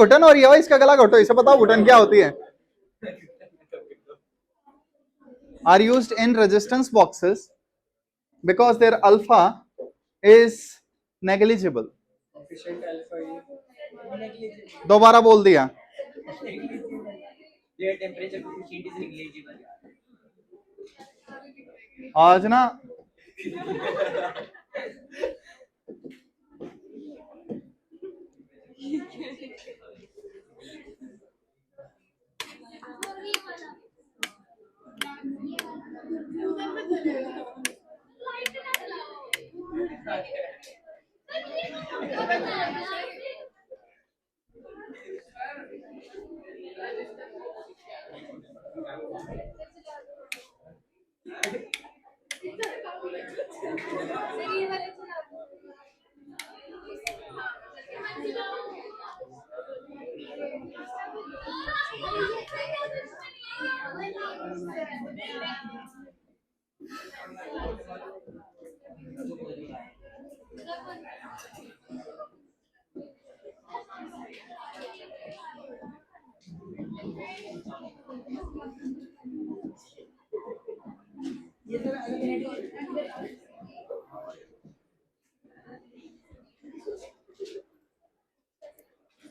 घुटन और ये हो, इसका गला घोटो, इसे बताओ घुटन क्या होती है। Are used in resistance boxes because their alpha is negligible. दोबारा बोल दिया। आज ना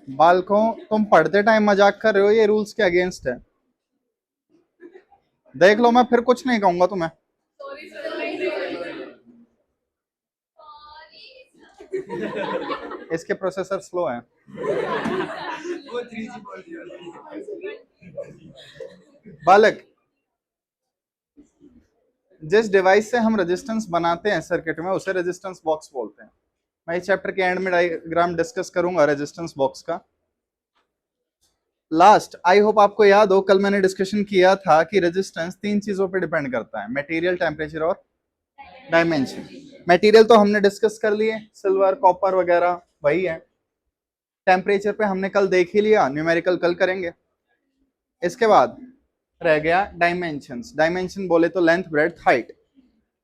बालकों, तुम पढ़ते टाइम मजाक कर रहे हो, ये रूल्स के अगेंस्ट है। देख लो, मैं फिर कुछ नहीं कहूंगा तुम्हें। इसके प्रोसेसर स्लो हैं। बालक, जिस डिवाइस से हम रेजिस्टेंस बनाते हैं सर्किट में, उसे रेजिस्टेंस बॉक्स बोलते हैं। मैं इस चैप्टर के एंड में डायग्राम डिस्कस करूंगा रेजिस्टेंस बॉक्स का। लास्ट, आई होप आपको याद हो, कल मैंने डिस्कशन किया था कि रेजिस्टेंस 3 चीजों पे डिपेंड करता है, मटेरियल, टेम्परेचर और डायमेंशन। मटेरियल तो हमने डिस्कस कर लिए, सिल्वर, कॉपर वगैरह वही है। टेम्परेचर पे हमने कल देख ही लिया, न्यूमेरिकल कल करेंगे। इसके बाद रह गया डायमेंशंस। डायमेंशन बोले तो लेंथ, ब्रेड्थ, हाइट।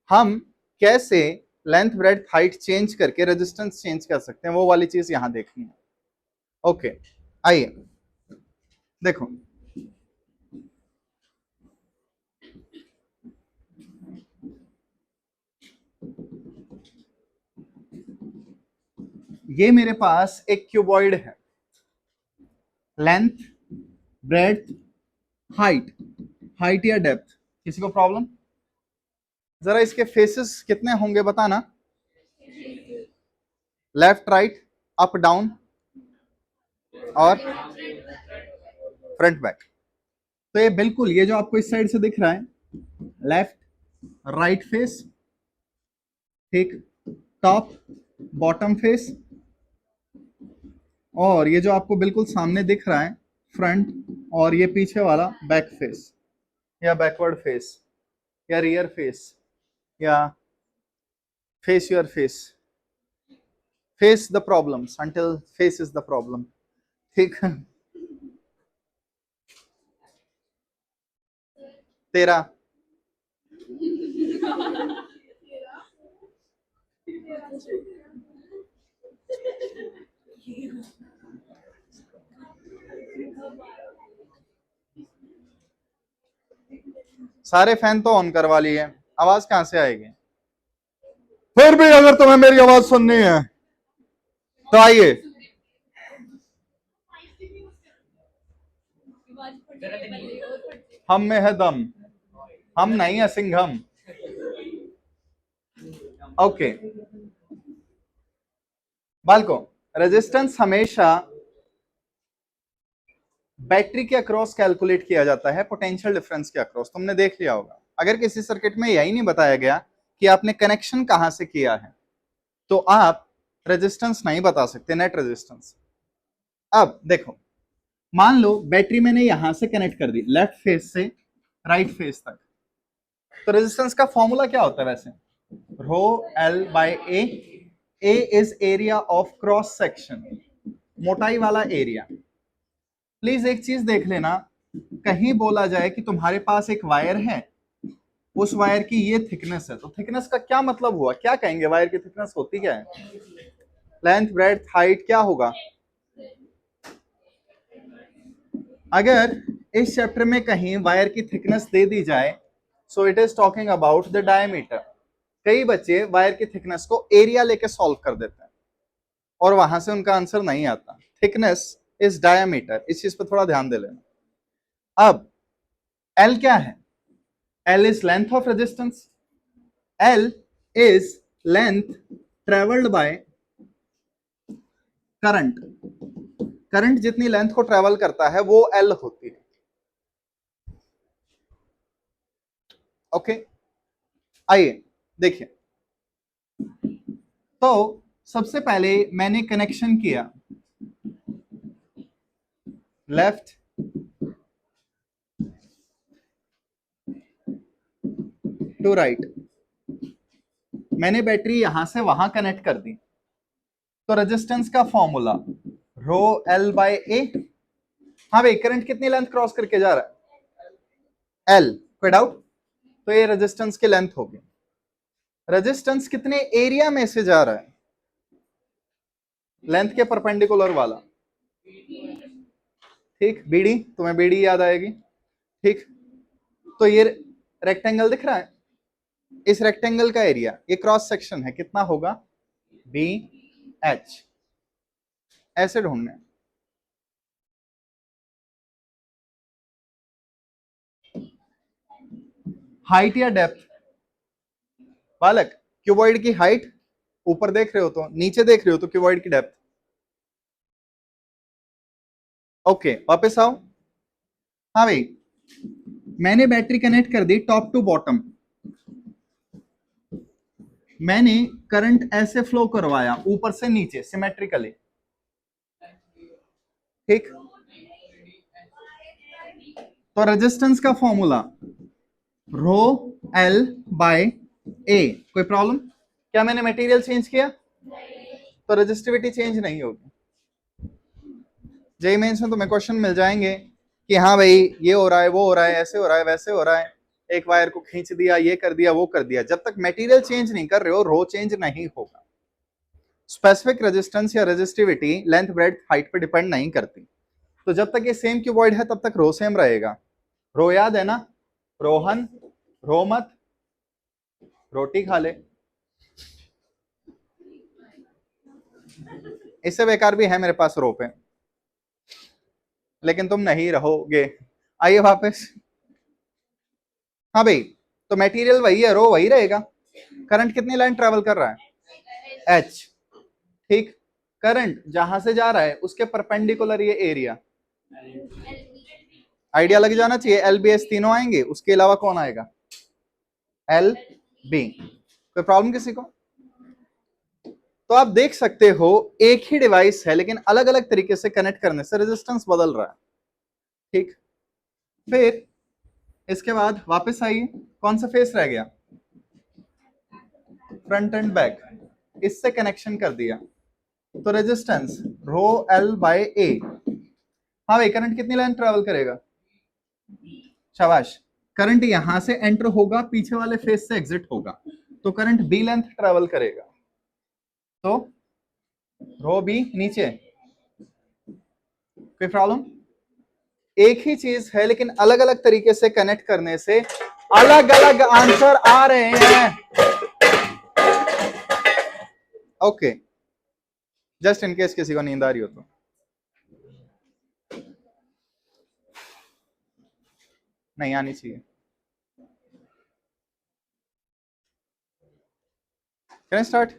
हम कैसे लेंथ, ब्रेड्थ, हाइट चेंज करके रेजिस्टेंस चेंज कर सकते हैं, वो वाली चीज यहां देखनी है। ओके, आइए देखो, ये मेरे पास एक क्यूबॉइड है। लेंथ, ब्रेड्थ, हाइट, हाइट या डेप्थ, किसी को प्रॉब्लम? जरा इसके फेसेस कितने होंगे बताना। लेफ्ट, राइट, अप, डाउन और फ्रंट, बैक। तो ये बिल्कुल, ये जो आपको इस साइड से दिख रहा है, लेफ्ट राइट फेस, ठीक, टॉप बॉटम फेस, और ये जो आपको बिल्कुल सामने दिख रहा है फ्रंट, और ये पीछे वाला बैक फेस या बैकवर्ड फेस या रियर फेस या face your face. Face the problems until face is the problem, ठीक। तेरा सारे फैन तो ऑन करवा लिए, आवाज कहां से आएगी? फिर भी अगर तुम्हें मेरी आवाज सुननी है तो आइए। हम में है दम, हम नहीं है सिंघम। ओके बालको, रेजिस्टेंस हमेशा बैटरी के अक्रॉस कैलकुलेट किया जाता है, पोटेंशियल डिफरेंस के अक्रॉस। तुमने देख लिया होगा, अगर किसी सर्किट में यही नहीं बताया गया कि आपने कनेक्शन कहां से किया है, तो आप रेजिस्टेंस नहीं बता सकते, नेट रेजिस्टेंस। अब देखो, मान लो बैटरी मैंने यहां से कनेक्ट कर दी, लेफ्ट फेस से राइट फेस तक, तो रेजिस्टेंस का फॉर्मूला क्या होता है वैसे? रो L by A. A is area of cross section, मोटाई वाला एरिया। प्लीज एक चीज देख लेना, कहीं बोला जाए कि तुम्हारे पास एक वायर है, उस वायर की ये थिकनेस है, तो थिकनेस का क्या मतलब हुआ? क्या कहेंगे वायर की थिकनेस होती क्या है? लेंथ, ब्रेड्थ, हाइट क्या होगा? अगर इस चैप्टर में कहीं वायर की थिकनेस दे दी जाए, so it is talking about the diameter. कई बच्चे वायर की थिकनेस को एरिया लेके सॉल्व कर देते हैं और वहां से उनका आंसर नहीं आता। थिकनेस इज डायमीटर, इस चीज पर थोड़ा ध्यान दे लेना। अब एल क्या है? L is length of resistance. L is length travelled by current. Current जितनी लेंथ को ट्रेवल करता है वो एल होती है। ओके, आइए देखिए। तो सबसे पहले मैंने कनेक्शन किया लेफ्ट टू राइट। मैंने बैटरी यहां से वहां कनेक्ट कर दी, तो रेजिस्टेंस का formula row L by A. हाँ भाई, करंट कितनी लेंथ क्रॉस करके जा रहा है? एल। कोई डाउट? तो ये रेजिस्टेंस की लेंथ होगी। रेजिस्टेंस कितने एरिया में से जा रहा है? लेंथ के परपेंडिकुलर वाला। ठीक, बीडी, तुम्हें बीडी याद आएगी। ठीक, तो ये रेक्टेंगल दिख रहा है, इस रेक्टेंगल का एरिया, ये क्रॉस सेक्शन है, कितना होगा? B H. ऐसे ढूंढने। हाइट या डेप्थ? बालक, क्यूबॉइड की हाइट ऊपर देख रहे हो तो, नीचे देख रहे हो तो क्यूबॉइड की डेप्थ। ओके, वापस आओ। हाँ भाई, मैंने बैटरी कनेक्ट कर दी टॉप टू बॉटम। मैंने करंट ऐसे फ्लो करवाया ऊपर से नीचे सिमेट्रिकली। ठीक, तो रेजिस्टेंस का फॉर्मूला रो एल बाय ए। कोई प्रॉब्लम? क्या मैंने मटेरियल चेंज किया? तो रेजिस्टिविटी चेंज नहीं होगी। जेई मेंस में तुम्हें क्वेश्चन मिल जाएंगे कि हाँ भाई ये हो रहा है, वो हो रहा है, ऐसे हो रहा है, वैसे हो रहा है, एक वायर को खींच दिया, ये कर दिया, वो कर दिया। जब तक मटेरियल चेंज नहीं कर रहे हो, रो चेंज नहीं होगा। स्पेसिफिक रेजिस्टेंस या रेजिस्टिविटी लेंथ, ब्रेड्थ, हाइट पे डिपेंड नहीं करती। तो जब तक ये सेम क्यूबॉइड है तब तक रो सेम रहेगा। रो याद है ना? रोहन, रो मत, रोटी खा ले। इससे बेकार भी है मेरे पास रो पे, लेकिन तुम नहीं रहोगे। आइए वापस। हाँ भाई, तो मटेरियल वही है, रो वही रहेगा। करंट कितनी लाइन ट्रेवल कर रहा है? एच। ठीक, करंट जहां से जा रहा है उसके परपेंडिकुलर ये एरिया। आइडिया लग जाना चाहिए। एल बी एस तीनों आएंगे, उसके अलावा कौन आएगा? L B. कोई प्रॉब्लम किसी को? तो आप देख सकते हो एक ही डिवाइस है लेकिन अलग अलग तरीके से कनेक्ट करने से रेजिस्टेंस बदल रहा है। ठीक, फिर इसके बाद वापस आइए। कौन सा फेस रह गया? Front end back. इससे कनेक्शन कर दिया, तो resistance rho L by A. हाँ भाई, करंट कितनी लाइन ट्रेवल करेगा? शाबाश। करंट यहां से एंटर होगा, पीछे वाले फेस से एग्जिट होगा, तो करंट बी लेंथ ट्रेवल करेगा। तो रो बी नीचे। कोई प्रॉब्लम? एक ही चीज है लेकिन अलग अलग तरीके से कनेक्ट करने से अलग अलग आंसर आ रहे हैं। ओके, जस्ट इन केस किसी को नींद आ रही हो तो। नहीं आनी चाहिए। Can start?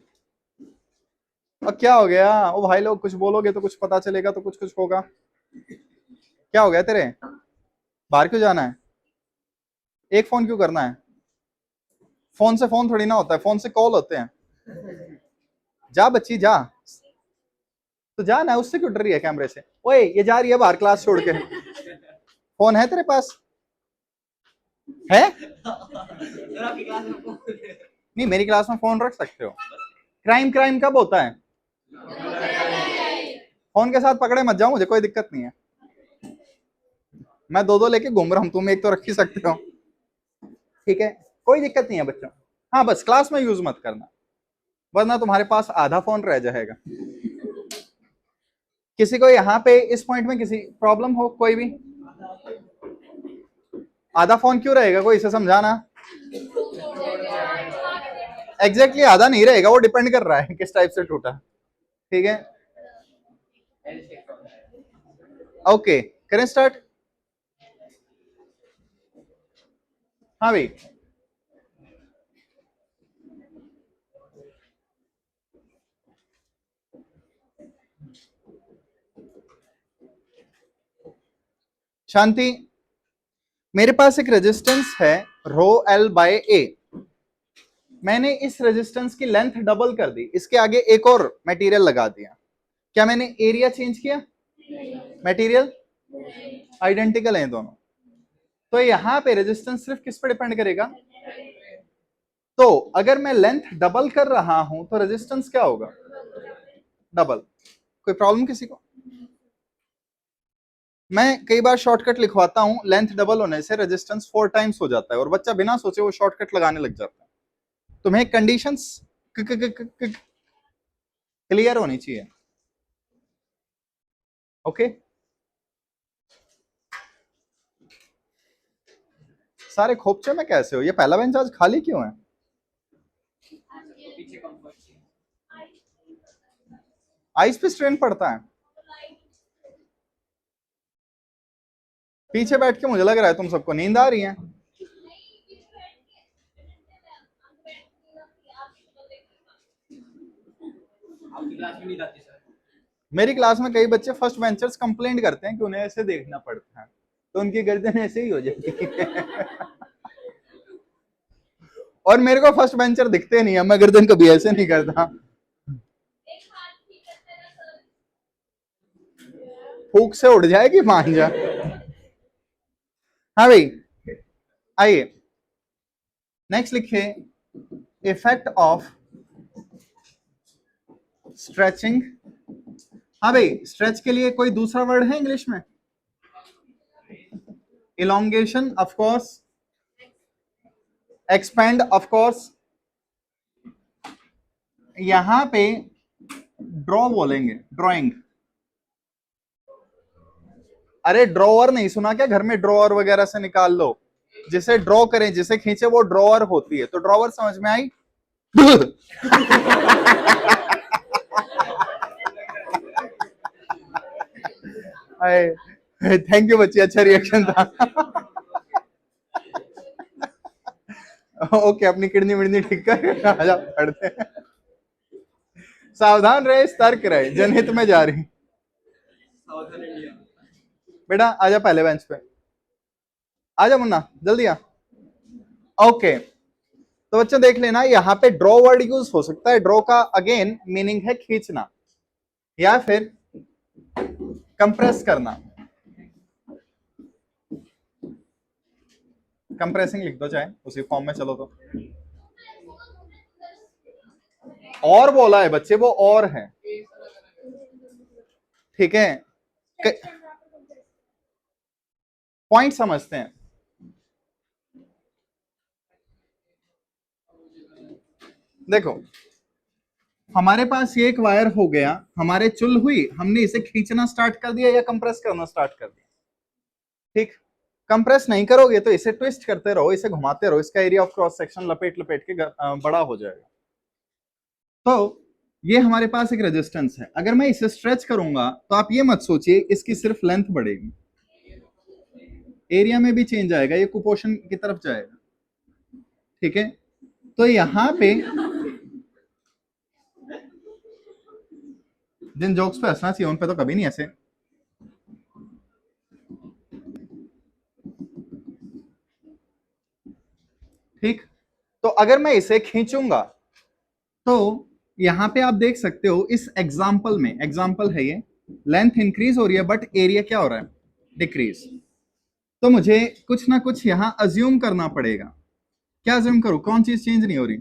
और क्या हो गया? ओ भाई लोग, कुछ बोलोगे तो कुछ पता चलेगा, तो कुछ कुछ होगा। क्या हो गया तेरे? बाहर क्यों जाना है? एक फोन क्यों करना है? फोन से फोन थोड़ी ना होता है, फोन से कॉल होते हैं। जा बच्ची जा, तो जा ना, उससे क्यों डर रही है कैमरे से? ओए ये जा रही है बाहर क्लास छोड़ के। फोन है तेरे पास? है? नहीं, मेरी क्लास में फोन रख सकते हो। क्राइम क्राइम कब होता है? फोन के साथ पकड़े मत जाओ, मुझे कोई दिक्कत नहीं है। मैं दो दो लेके घूम रहा हूँ, तुम एक तो रख ही सकते हो। ठीक है, कोई दिक्कत नहीं है बच्चों। हाँ, बस क्लास में यूज मत करना, वरना तुम्हारे पास आधा फोन रह जाएगा। किसी को यहाँ पे इस पॉइंट में किसी प्रॉब्लम हो? कोई भी? आधा फोन क्यों रहेगा, कोई इसे समझाना। एग्जैक्टली आधा नहीं रहेगा, वो डिपेंड कर रहा है किस टाइप से टूटा। ठीक है, ओके करें स्टार्ट। हाँ भाई, शांति, मेरे पास एक रेजिस्टेंस है रो एल बाय ए। मैंने इस रेजिस्टेंस की लेंथ डबल कर दी, इसके आगे एक और मटेरियल लगा दिया। क्या मैंने एरिया चेंज किया? मटेरियल आइडेंटिकल है दोनों। तो यहां पे रेजिस्टेंस सिर्फ किस पे डिपेंड करेगा? तो अगर मैं लेंथ डबल कर रहा हूं तो रेजिस्टेंस क्या होगा? डबल। कोई प्रॉब्लम किसी को? मैं कई बार शॉर्टकट लिखवाता हूं, लेंथ डबल होने से रेजिस्टेंस 4 टाइम्स हो जाता है और बच्चा बिना सोचे वो शॉर्टकट लगाने लग जाता है। तुम्हें कंडीशंस क्लियर होनी चाहिए। ओके, सारे खोपचे में कैसे हो? ये पहला बेंच आज खाली क्यों है? आइस पे स्ट्रेन पड़ता है। पीछे बैठ के मुझे लग रहा है तुम सबको नींद आ रही है। मेरी क्लास में कई बच्चे फर्स्ट बेंचर्स कंप्लेंट करते हैं कि उन्हें ऐसे देखना पड़ता है, तो उनकी गर्दन ऐसे ही हो जाती है। और मेरे को फर्स्ट बेंचर दिखते नहीं है, मैं गर्दन कभी ऐसे नहीं करता। फूक से उड़ जाएगी मांझा। हाँ भाई, आइए नेक्स्ट लिखिए, इफेक्ट ऑफ स्ट्रेचिंग। हाँ भाई, स्ट्रेच के लिए कोई दूसरा वर्ड है इंग्लिश में? Elongation of course, expand of course. यहां पे ड्रॉ बोलेंगे, ड्रॉइंग। अरे ड्रॉअर नहीं सुना क्या? घर में ड्रॉअर वगैरह से निकाल लो, जिसे ड्रॉ करें, जिसे खींचे वो ड्रॉअर होती है। तो ड्रॉअर समझ में आई? थैंक यू बच्ची, अच्छा रिएक्शन था। ओके, अपनी किडनी विडनी ठीक कर, आजा पढ़ते हैं। सावधान रहे, सतर्क रहे, जनहित में जा रही। बेटा आजा पहले बेंच पे, आजा मुन्ना जल्दी आ। ओके, तो बच्चों देख लेना, यहाँ पे ड्रॉ वर्ड यूज हो सकता है। ड्रॉ का अगेन मीनिंग है खींचना या फिर कंप्रेस करना। कंप्रेसिंग लिख दो चाहे उसी फॉर्म में, चलो तो। और बोला है बच्चे, वो और है, ठीक है। पॉइंट समझते हैं। देखो, हमारे पास ये एक वायर हो गया, हमारे चुल हुई, हमने इसे खींचना स्टार्ट कर दिया या कंप्रेस करना स्टार्ट कर दिया। ठीक, कंप्रेस नहीं करोगे तो इसे ट्विस्ट करते रहो, इसे घुमाते रहो, इसका एरिया ऑफ क्रॉस सेक्शन लपेट लपेट के बड़ा हो जाएगा। तो ये हमारे पास एक रेजिस्टेंस है, अगर मैं इसे स्ट्रेच करूंगा तो आप ये मत सोचिए इसकी सिर्फ लेंथ बढ़ेगी, एरिया में भी चेंज आएगा, ये कुपोषण की तरफ जाएगा। ठीक है, तो यहां पे जिन जोक्स पे हंसना चाहिए उन पे तो कभी नहीं हंसे। ठीक, तो अगर मैं इसे खींचूंगा तो यहां पे आप देख सकते हो इस एग्जाम्पल में, एग्जाम्पल है ये, लेंथ इंक्रीज हो रही है बट एरिया क्या हो रहा है? डिक्रीज। तो मुझे कुछ ना कुछ यहां अज्यूम करना पड़ेगा। क्या अज्यूम करूं? कौन चीज चेंज नहीं हो रही?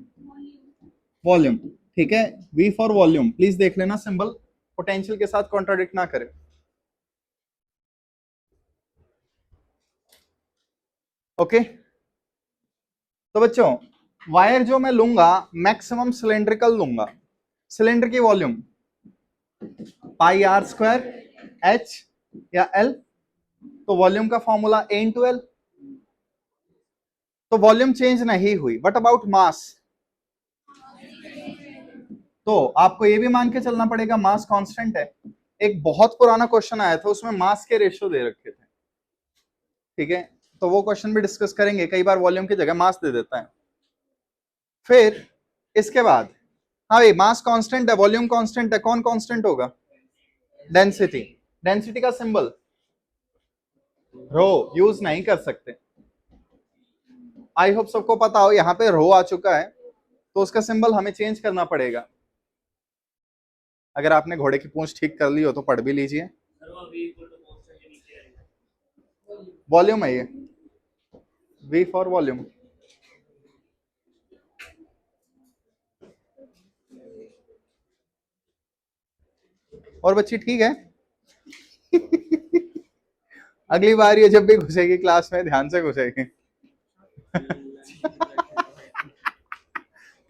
वॉल्यूम। ठीक है, वी फॉर वॉल्यूम, प्लीज देख लेना सिंबल पोटेंशियल के साथ कॉन्ट्राडिक्ट ना करे। ओके, तो बच्चों वायर जो मैं लूंगा मैक्सिमम सिलेंड्रिकल लूंगा। सिलेंडर की volume pi r square h या एल? तो वॉल्यूम का फॉर्मूला A इंटू एल, तो वॉल्यूम चेंज नहीं हुई। बट अबाउट मास, तो आपको ये भी मान के चलना पड़ेगा मास कांस्टेंट है। एक बहुत पुराना क्वेश्चन आया था, उसमें मास के रेशियो दे रखे थे, ठीक है, तो वो क्वेश्चन भी डिस्कस करेंगे। कई बार वॉल्यूम की जगह मास दे देता है। फिर इसके बाद, हाँ भाई मास कांस्टेंट है, वॉल्यूम कांस्टेंट है, कौन कांस्टेंट होगा? डेंसिटी। डेंसिटी का सिंबल रो यूज नहीं कर सकते। आई होप सबको पता हो, यहाँ पे रो आ चुका है तो उसका सिंबल हमें चेंज करना पड़ेगा। अगर आपने घोड़े की पूंछ ठीक कर ली हो तो पढ़ भी लीजिए। वॉल्यूम है ये, V फॉर वॉल्यूम। और बच्ची ठीक है? अगली बार ये जब भी घुसेगी क्लास में ध्यान से घुसेगी।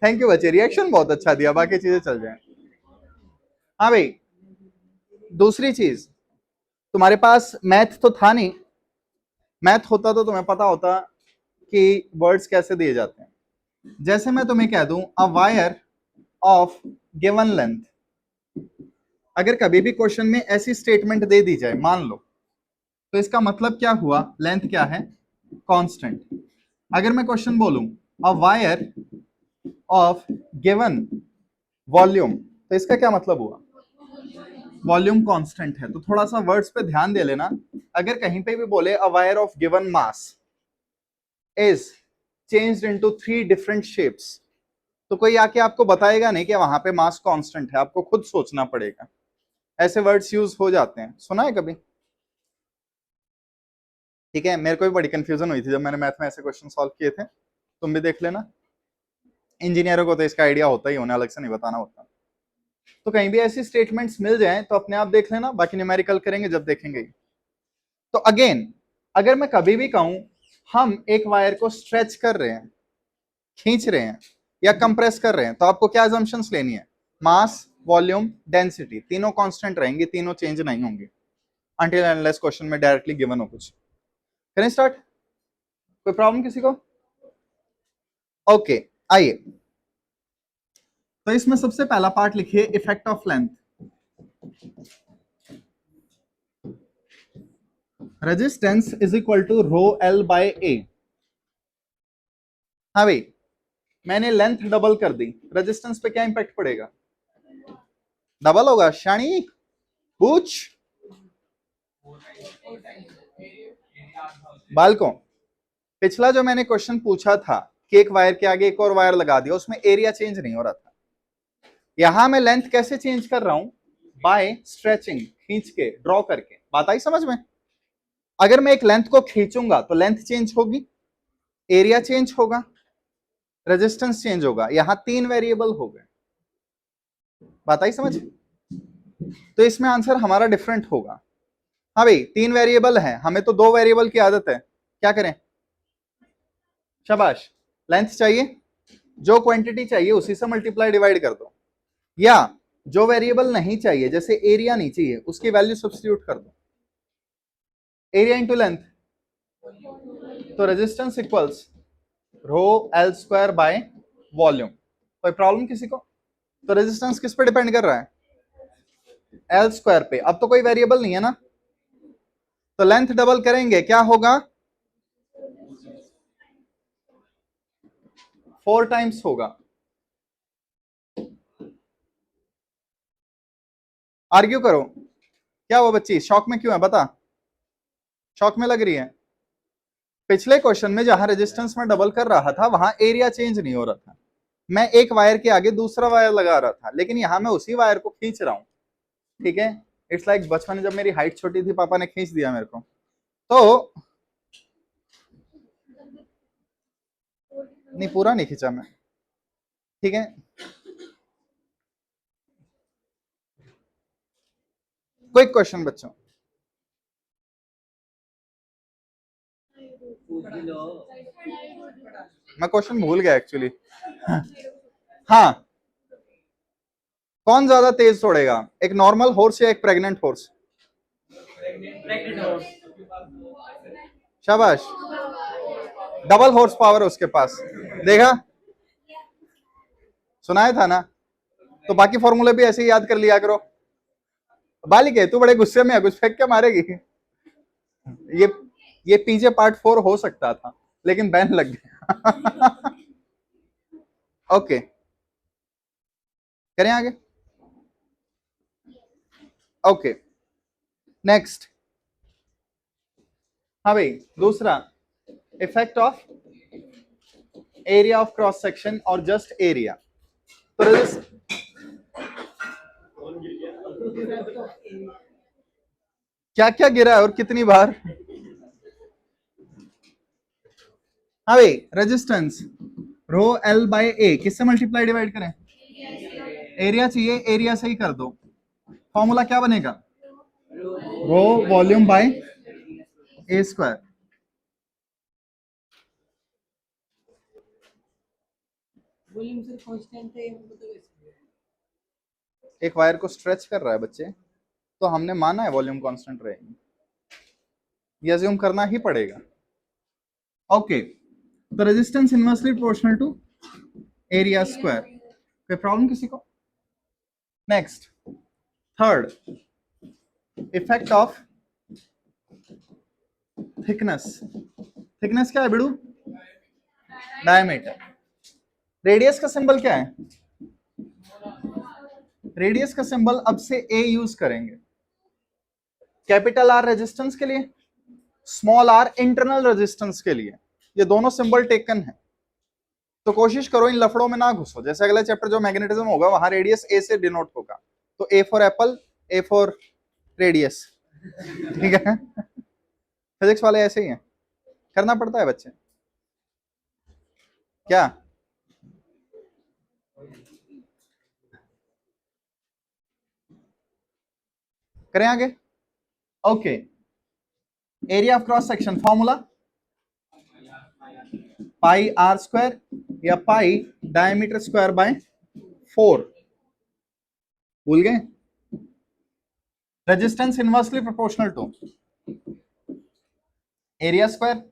थैंक यू बच्चे, रिएक्शन बहुत अच्छा दिया, बाकी चीजें चल जाए। हाँ भाई, दूसरी चीज, तुम्हारे पास मैथ तो था नहीं। मैथ होता तो तुम्हें पता होता कि वर्ड्स कैसे दिए जाते हैं। जैसे मैं तुम्हें कह दूं a wire of given length, अगर कभी भी क्वेश्चन में ऐसी स्टेटमेंट दे दी जाए, मान लो, तो इसका मतलब क्या हुआ? लेंथ क्या है? कांस्टेंट। अगर मैं क्वेश्चन बोलूं a wire of given volume, तो इसका क्या मतलब हुआ? वॉल्यूम कांस्टेंट है। तो थोड़ा सा वर्ड्स पे ध्यान दे लेना। अगर कहीं पे भी बोले a wire of given mass is changed into 3 different shapes, तो कोई आके आपको बताएगा नहीं कि वहां पे मास कांस्टेंट है, आपको खुद सोचना पड़ेगा। ऐसे वर्ड्स यूज हो जाते हैं, सुना है कभी? ठीक है, मेरे को भी बड़ी कंफ्यूजन हुई थी जब मैंने मैथ में ऐसे क्वेश्चन सॉल्व किए थे। तुम भी देख लेना। इंजीनियरों को तो इसका आइडिया होता ही, उन्हें अलग से नहीं बताना होता। तो कहीं भी ऐसी स्टेटमेंट्स मिल जाएं तो अपने आप देख लेना, बाकी न्यूमेरिकल करेंगे जब देखेंगे। तो अगेन, अगर मैं कभी भी कहूं हम एक वायर को स्ट्रेच कर रहे हैं, खींच रहे हैं या कंप्रेस कर रहे हैं, तो आपको क्या अजम्पशंस लेनी है? मास, वॉल्यूम, डेंसिटी, तीनों कांस्टेंट रहेंगे, तीनों चेंज नहीं होंगे अंटिल अनलेस क्वेश्चन में डायरेक्टली गिवन हो कुछ। करें स्टार्ट? कोई प्रॉब्लम किसी को? ओके, आइए। तो इसमें सबसे पहला पार्ट लिखिए effect of length. Resistance is equal to rho L by A. हाँ भाई, मैंने लेंथ डबल कर दी, रेजिस्टेंस पे क्या इंपैक्ट पड़ेगा? डबल होगा। शानी पूछ बालकों, पिछला जो मैंने क्वेश्चन पूछा था कि एक वायर के आगे एक और वायर लगा दिया, उसमें एरिया चेंज नहीं हो रहा था। यहां मैं लेंथ कैसे चेंज कर रहा हूं? बाय स्ट्रेचिंग, खींच के, ड्रॉ करके। बात आई समझ में? अगर मैं एक लेंथ को खींचूंगा तो लेंथ चेंज होगी, एरिया चेंज होगा, रेजिस्टेंस चेंज होगा। यहां 3 वेरिएबल हो गए। बात आई समझ? तो इसमें आंसर हमारा डिफरेंट होगा। हाँ भाई, 3 वेरिएबल है, हमें तो 2 वेरिएबल की आदत है। क्या करें? शाबाश। लेंथ चाहिए, जो क्वांटिटी चाहिए उसी से मल्टीप्लाई डिवाइड कर दो, या जो वेरिएबल नहीं चाहिए, जैसे एरिया नहीं चाहिए, उसकी वैल्यू सब्स्टिट्यूट कर दो। एरिया इंटू लेंथ, तो resistance equals rho L square by volume. कोई प्रॉब्लम किसी को? तो रेजिस्टेंस किस पे डिपेंड कर रहा है? एल स्क्वायर पे। अब तो कोई वेरिएबल नहीं है ना, तो लेंथ डबल करेंगे, क्या होगा? 4 टाइम्स होगा। आर्ग्यू करो। क्या वो बच्ची शॉक में क्यों है? बता, शॉक में लग रही है? पिछले क्वेश्चन में जहां रेजिस्टेंस में डबल कर रहा था वहां एरिया चेंज नहीं हो रहा था, मैं एक वायर के आगे दूसरा वायर लगा रहा था, लेकिन यहां मैं उसी वायर को खींच रहा हूं। ठीक है, इट्स लाइक बचपन में जब मेरी हाइट छोटी थी, पापा ने खींच दिया मेरे को, तो नहीं पूरा नहीं खींचा मैं। ठीक है, क्विक क्वेश्चन बच्चों। मैं क्वेश्चन भूल गया एक्चुअली। हाँ, कौन ज्यादा तेज छोड़ेगा, एक नॉर्मल हॉर्स या एक प्रेग्नेंट हॉर्स? शाबाश, डबल हॉर्स पावर है उसके पास, देखा, सुनाया था ना। तो बाकी फॉर्मूले भी ऐसे ही याद कर लिया करो। बालिक है तू, बड़े गुस्से में है, कुछ फेंक के मारेगी। ये ये पीजे पार्ट 4 हो सकता था, लेकिन बैन लग गया। ओके, करें आगे। Okay, next. हाँ भाई, दूसरा, effect of area of cross section और जस्ट एरिया। तो क्या क्या गिरा है और कितनी बार? हाँ भाई, resistance rho L by A किससे मल्टीप्लाई डिवाइड करें? एरिया चाहिए, एरिया से ही कर दो। फॉर्मूला क्या बनेगा? Rho volume by A square. Volume sir constant है, एक वायर को स्ट्रेच कर रहा है बच्चे, तो हमने माना है वॉल्यूम कांस्टेंट रहेगी, ये अज्यूम करना ही पड़ेगा। ओके, तो resistance inversely proportional to area square. कोई प्रॉब्लम किसी को? Next, third, effect of thickness. Thickness क्या है बिड़ू? डायमीटर। रेडियस का सिंबल क्या है? रेडियस का सिंबल अब से ए यूज करेंगे। कैपिटल आर रेजिस्टेंस के लिए, स्मॉल आर इंटरनल रेजिस्टेंस के लिए, ये दोनों सिंबल टेकन है। तो कोशिश करो इन लफड़ों में ना घुसो। जैसे अगला चैप्टर जो मैग्नेटिज्म होगा, वहां रेडियस ए से डिनोट होगा, तो A for Apple, A for radius, ठीक है। फिजिक्स वाले ऐसे ही हैं, करना पड़ता है बच्चे। क्या करें आगे? Okay, area of cross section formula pi r square या पाई डायमीटर स्क्वायर बाय 4। भूल गए? Resistance inversely proportional to area square.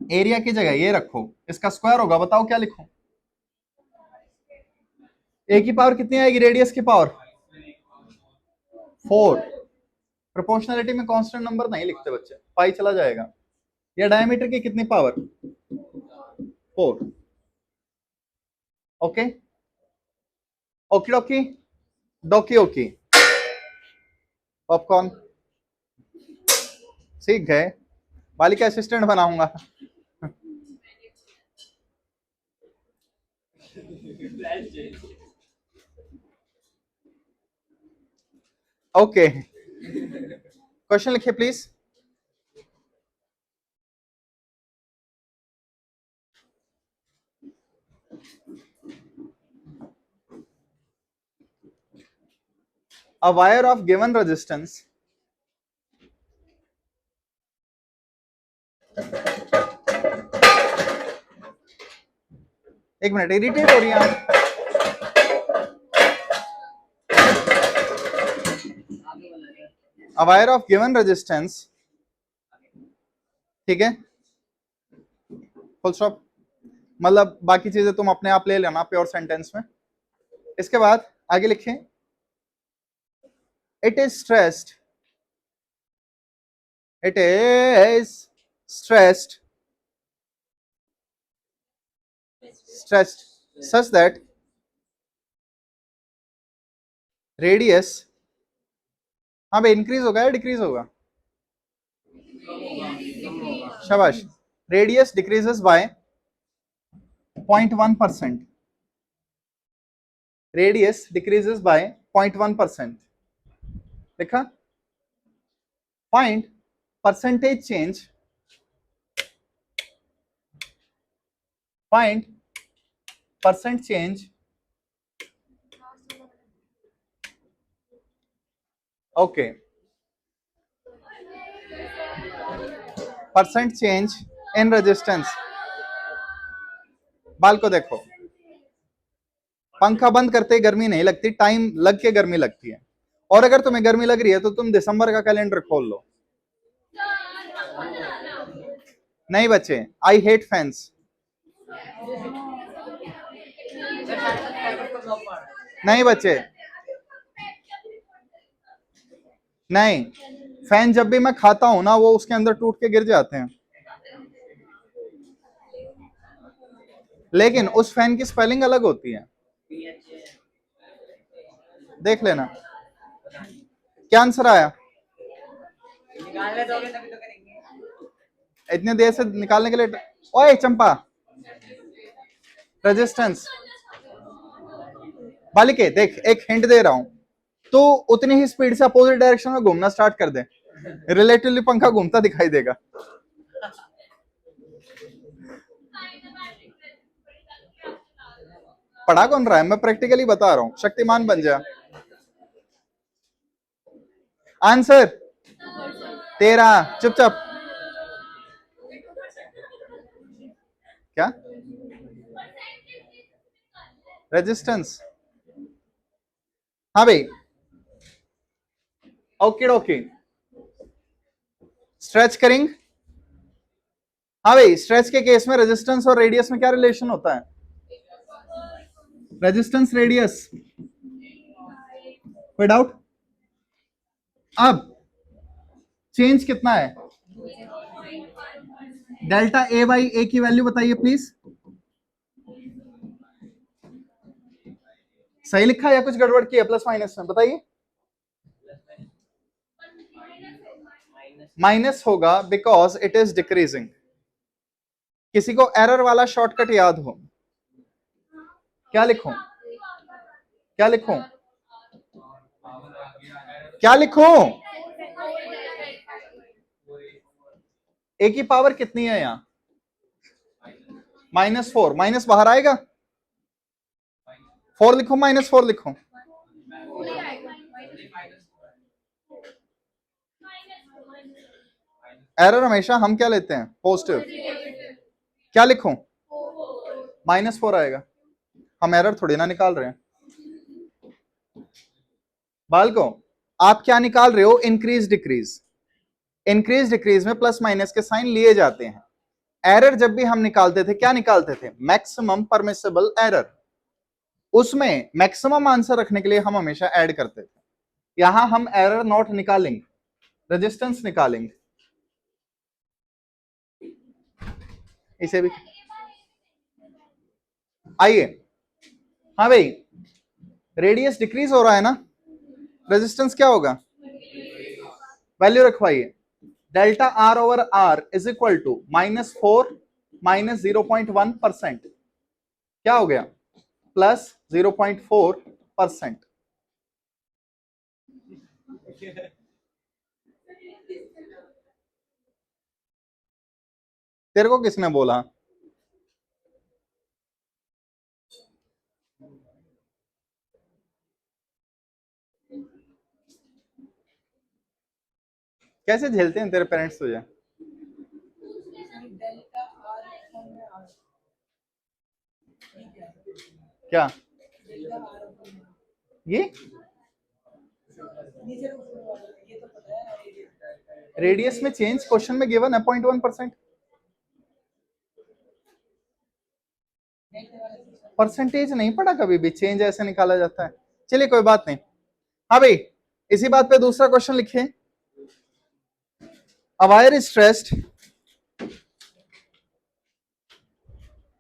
Area की जगह ये रखो, इसका स्क्वायर होगा, बताओ क्या लिखूं? ए की पावर कितनी आएगी? रेडियस की पावर 4। प्रोपोर्शनलिटी में कांस्टेंट नंबर नहीं लिखते बच्चे, पाई चला जाएगा। या डायमीटर की कितनी पावर? 4। ओके, ओकी डोकी, डोकी ओकी, पॉपकॉर्न सीख गए, बालिका असिस्टेंट बनाऊंगा। ओके, क्वेश्चन लिखिए please. A wire of given resistance एक मिनट, इरिटेट हो रही है आप। A wire of given resistance, ठीक है, फुल स्टॉप। मतलब बाकी चीजें तुम अपने आप ले लेना प्योर सेंटेंस में। इसके बाद आगे लिखें, it is stressed, it is stressed, stressed such that radius, हाँ भाई, इंक्रीज होगा या डिक्रीज होगा? शाबाश, radius decreases by 0.1%। Radius decreases by 0.1%। लिखा? Find percentage change, find percent change, okay, percent change in resistance. बाल को देखो, पंखा बंद करते ही गर्मी नहीं लगती, टाइम लग के गर्मी लगती है। और अगर तुम्हें गर्मी लग रही है तो तुम दिसंबर का कैलेंडर खोल लो। नहीं बच्चे, आई हेट फैंस। नहीं बच्चे, नहीं, फैन जब भी मैं खाता हूं ना वो उसके अंदर टूट के गिर जाते हैं, लेकिन उस फैन की स्पेलिंग अलग होती है, देख लेना। क्या आंसर आया? इतने देर से निकालने के लिए। ओए चंपा, रेजिस्टेंस। बालिके देख, एक हिंट दे रहा हूं, तो उतनी ही स्पीड से अपोजिट डायरेक्शन में घूमना स्टार्ट कर दे, रिलेटिवली पंखा घूमता दिखाई देगा। पढ़ा कौन रहा है? मैं प्रैक्टिकली बता रहा हूं, शक्तिमान बन जा। आंसर तेरा, चुपचाप। क्या? रेजिस्टेंस। हाँ भाई, ओके ओके। स्ट्रेच करिंग। हाँ भाई, स्ट्रेच के केस में रेजिस्टेंस और रेडियस में क्या रिलेशन होता है? रेजिस्टेंस रेडियस, कोई डाउट? अब चेंज कितना है? डेल्टा ए बाई ए की वैल्यू बताइए प्लीज। सही लिखा है या कुछ गड़बड़ की है प्लस माइनस में? बताइए। माइनस होगा बिकॉज इट इज डिक्रीजिंग। किसी को एरर वाला शॉर्टकट याद हो? क्या लिखूं? क्या लिखूं? क्या लिखूं? ए की पावर कितनी है यहां? -4। माइनस बाहर आएगा? 4 लिखूं, -4 लिखूं? एरर हमेशा हम क्या लेते हैं? पॉजिटिव। क्या लिखूं? -4 आएगा। हम एरर थोड़ी ना निकाल रहे हैं बालको। आप क्या निकाल रहे हो? Increase decrease. इंक्रीज डिक्रीज में प्लस माइनस के साइन लिए जाते हैं। एरर जब भी हम निकालते थे क्या निकालते थे? Maximum permissible error. उसमें मैक्सिमम आंसर रखने के लिए हम हमेशा ऐड करते थे। यहां हम एरर नॉट निकालेंगे, रेजिस्टेंस निकालेंगे। इसे भी आइए। हाँ भाई, रेडियस डिक्रीज हो रहा है ना, रेजिस्टेंस क्या होगा? वैल्यू रखवाइए। Delta R over R is equal to -4 -0.1%। क्या हो गया? +0.4%। तेरे को किसने बोला? कैसे झेलते हैं तेरे पेरेंट्स तुझे? क्या ये रेडियस में चेंज क्वेश्चन में गिवन है 0.1%। परसेंटेज नहीं पढ़ा कभी भी? चेंज ऐसे निकाला जाता है। चलिए कोई बात नहीं। हाँ भाई, इसी बात पे दूसरा क्वेश्चन लिखिए। A wire is stressed,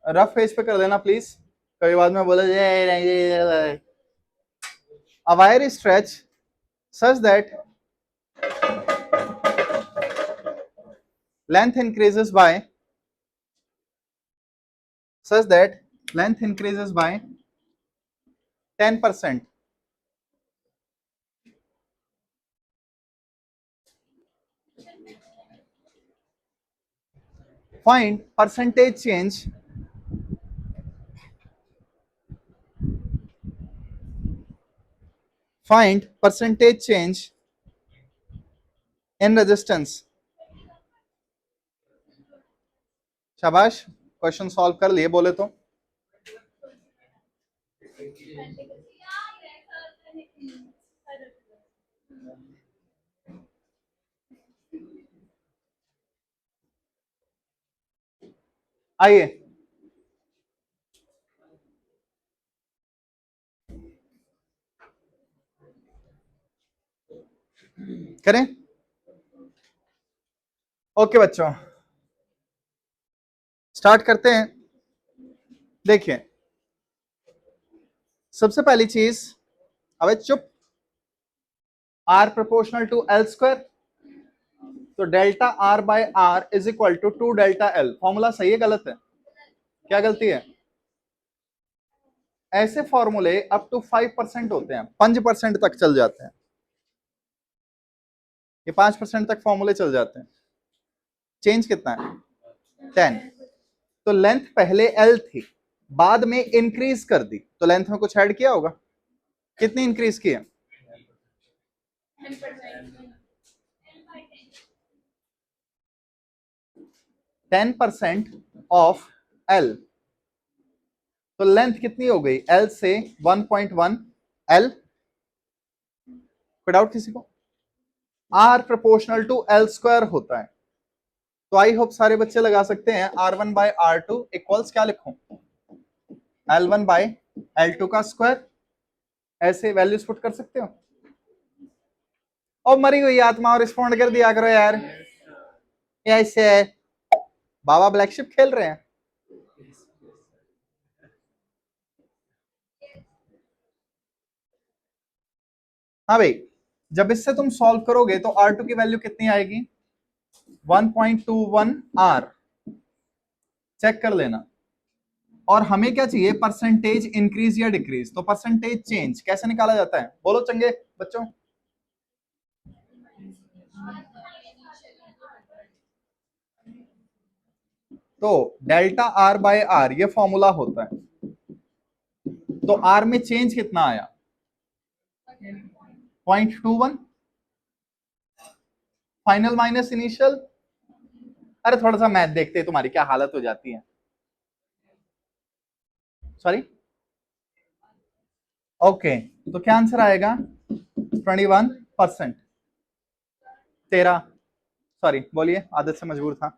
rough page पे कर देना प्लीज, कभी बाद में बोला जाए। A wire is stretched such that length increases by 10%. Find percentage change in resistance. शाबाश, क्वेश्चन सॉल्व कर लिए बोले तो। आइए करें। ओके बच्चों, स्टार्ट करते हैं। देखिए सबसे पहली चीज, अबे चुप, R proportional to L square, तो delta R by R is equal to 2 delta L. Formula सही है गलत है? क्या गलती है? ऐसे फॉर्मूले अप टू 5% होते हैं, 5% तक चल जाते हैं, ये 5% तक फॉर्मूले चल जाते हैं। चेंज कितना है? 10। तो लेंथ पहले एल थी, बाद में इंक्रीज कर दी, तो लेंथ में कुछ ऐड किया होगा। कितनी इंक्रीज की है? 10% ऑफ एल, तो लेंथ कितनी हो गई? एल से 1.1 एल। कोई डाउट किसी को? R proportional to L square होता है, तो आई होप सारे बच्चे लगा सकते हैं। R1 बाय R2 इक्वल्स क्या लिखूं? L1 बाय L2 का स्क्वायर। ऐसे वैल्यूज पुट कर सकते हो। और मरी हुई आत्मा रिस्पॉन्ड कर दिया करो यार, ऐसे बाबा ब्लैक शिप खेल रहे हैं। हाँ भाई, जब इससे तुम सॉल्व करोगे तो R2 की वैल्यू कितनी आएगी? 1.21 आर। चेक कर लेना। और हमें क्या चाहिए? परसेंटेज इंक्रीज या डिक्रीज। तो परसेंटेज चेंज कैसे निकाला जाता है? बोलो चंगे बच्चों। तो डेल्टा आर बाय आर ये फॉर्मूला होता है, तो आर में चेंज कितना आया? 0.21 फाइनल माइनस इनिशियल। अरे थोड़ा सा मैथ देखते हैं, तुम्हारी क्या हालत हो जाती है। सॉरी, ओके, तो क्या आंसर आएगा? 21%। 13, सॉरी बोलिए, आदत से मजबूर था।